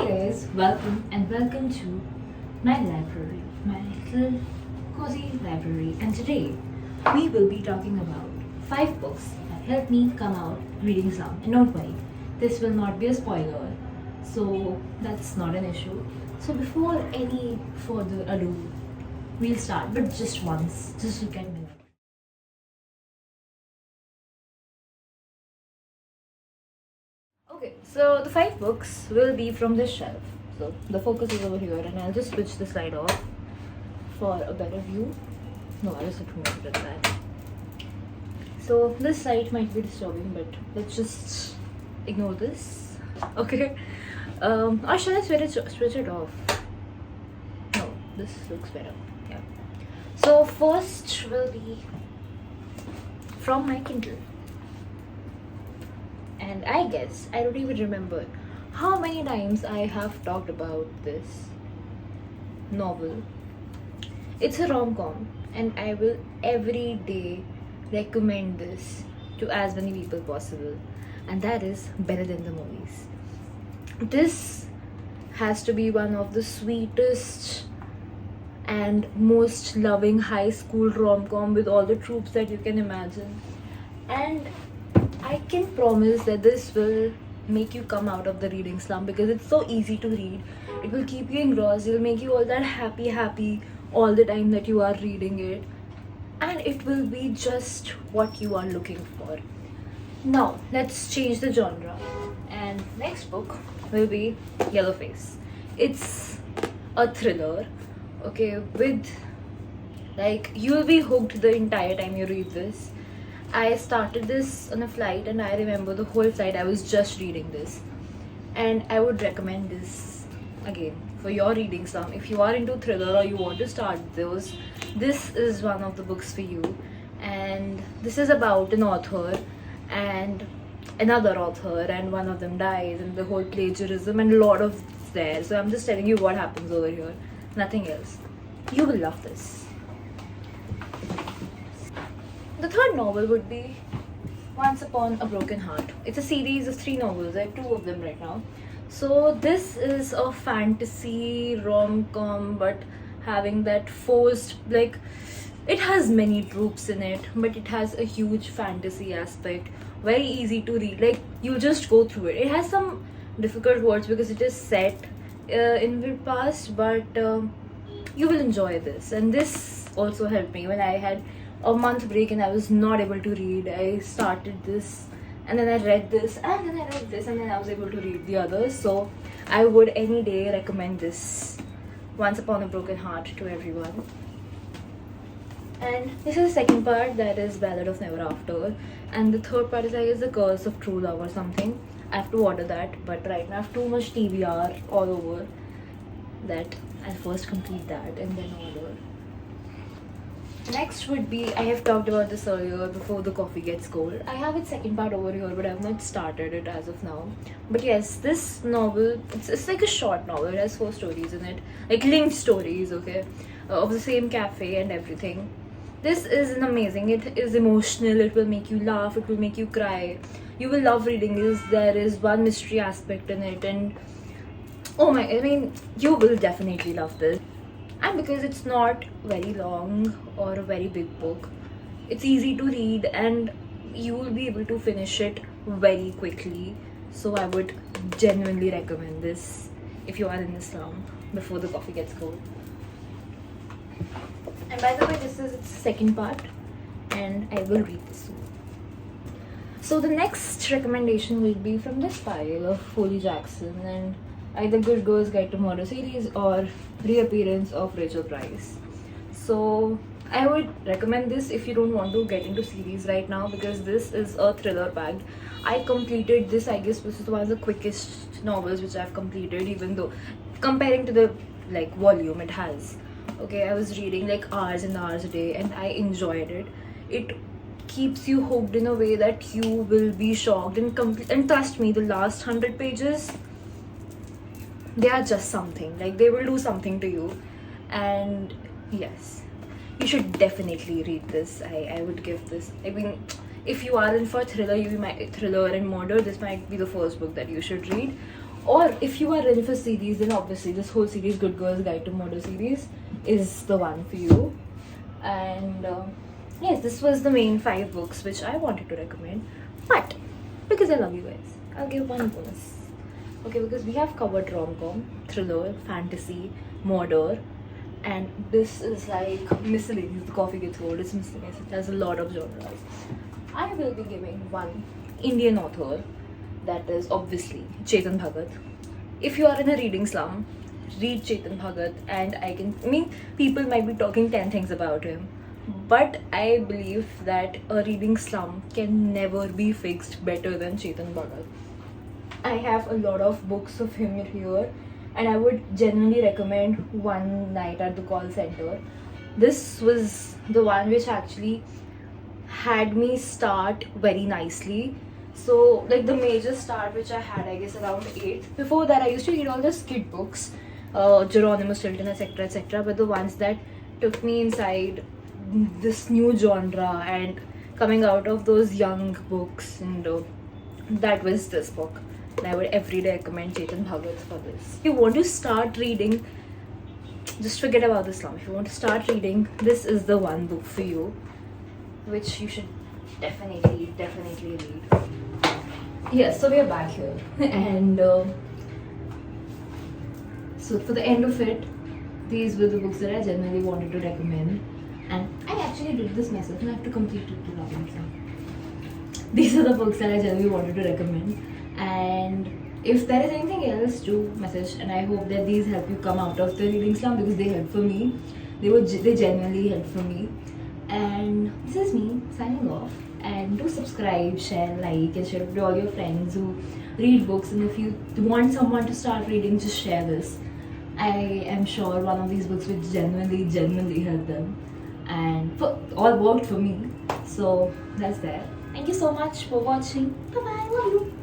guys, welcome to my library, my little cozy library. And today we will be talking about 5 books that helped me come out reading some. And don't worry, this will not be a spoiler, so that's not an issue. So before any further ado, we'll start, but just once, just look at me. Okay, so the 5 books will be from this shelf. So the focus is over here, and I'll just switch the slide off for a better view. No, I just promoted it that. So this side might be disturbing, but let's just ignore this. Okay. Or should I switch it off? No, this looks better. Yeah. So first will be from my Kindle. And I guess I don't even remember how many times I have talked about this novel. It's a rom-com, and I will every day recommend this to as many people possible, and that is Better Than the Movies. This has to be one of the sweetest and most loving high school rom-com with all the tropes that you can imagine, and I can promise that this will make you come out of the reading slump because it's so easy to read. It will keep you engrossed. It will make you all that happy all the time that you are reading it. And it will be just what you are looking for. Now, let's change the genre. And next book will be Yellowface. It's a thriller, okay, with you'll be hooked the entire time you read this. I started this on a flight, and I remember the whole flight I was just reading this, and I would recommend this again for your reading slump. If you are into thriller or you want to start those, this is one of the books for you. And this is about an author and another author, and one of them dies, and the whole plagiarism and a lot of there. So I'm just telling you what happens over here, nothing else. You will love this. The third novel would be Once Upon a Broken Heart. It's a series of 3 novels. I have 2 of them right now. So this is a fantasy rom-com, but having that forced, it has many tropes in it, but it has a huge fantasy aspect. Very easy to read. You just go through it. It has some difficult words because it is set in the past, but you will enjoy this. And this also helped me when I had a month break and I was not able to read. I started this, and then I read this, and then I read this, and then I was able to read the others. So I would any day recommend this Once Upon a Broken Heart to everyone. And this is the second part, that is Ballad of Never After, and the third part is, I guess, The Curse of True Love or something. I have to order that, but right now I have too much TBR all over that I'll first complete that and then order. Next would be, I have talked about this earlier, Before the Coffee Gets Cold. I have its second part over here, but I have not started it as of now. But yes, this novel, it's like a short novel. It has 4 stories in it, linked stories, okay, of the same cafe and everything. This is an amazing, it is emotional, it will make you laugh, it will make you cry. You will love reading this. There is one mystery aspect in it, and you will definitely love this. And because it's not very long or a very big book, it's easy to read and you will be able to finish it very quickly. So I would genuinely recommend this if you are in the slum, Before the Coffee Gets Cold. And by the way, this is its second part, and I will read this soon. So the next recommendation will be from this pile of Foley Jackson, and either Good Girls Guide to Murder series or Reappearance of Rachel Price. So I would recommend this if you don't want to get into series right now, because this is a thriller packed. I completed this, I guess this is one of the quickest novels which I've completed, even though comparing to the volume it has. Okay, I was reading hours and hours a day, and I enjoyed it. It keeps you hooked in a way that you will be shocked and trust me, the last 100 pages, they are just something. They will do something to you. And yes, you should definitely read this. I would give this, if you are in for thriller, thriller and murder, this might be the first book that you should read. Or if you are ready for series, then obviously this whole series, Good Girls Guide to Murder series, is the one for you. And yes, this was the main 5 books which I wanted to recommend. But because I love you guys, I'll give one bonus. Okay, because we have covered rom-com, thriller, fantasy, murder, and this is like miscellaneous. The coffee gets old, it's miscellaneous. It has a lot of genres. I will be giving one Indian author, that is obviously Chetan Bhagat. If you are in a reading slum, read Chetan Bhagat, and I mean, people might be talking 10 things about him, but I believe that a reading slum can never be fixed better than Chetan Bhagat. I have a lot of books of him here, and I would genuinely recommend One Night at the Call Center. This was the one which actually had me start very nicely. So, like the major start which I had, I guess around 8. Before that, I used to read all the kid books, Geronimo Stilton, etc., etc. But the ones that took me inside this new genre and coming out of those young books, and that was this book. And I would every day recommend Chetan Bhagat for this. If you want to start reading, just forget about the slum. If you want to start reading, this is the one book for you, which you should definitely read. Yes, so we are back here, and so for the end of it, these were the books that I genuinely wanted to recommend, and I actually did this myself, and I have to complete it to Robinson. These are the books that I genuinely wanted to recommend, and if there is anything else, do message, and I hope that these help you come out of the reading slum, because they helped for me. They genuinely helped for me. And this is me signing off. And do subscribe, share, like, and share it with all your friends who read books. And if you want someone to start reading, just share this. I am sure one of these books will genuinely help them, and all worked for me. So that's there. Thank you so much for watching. Bye bye. Love you.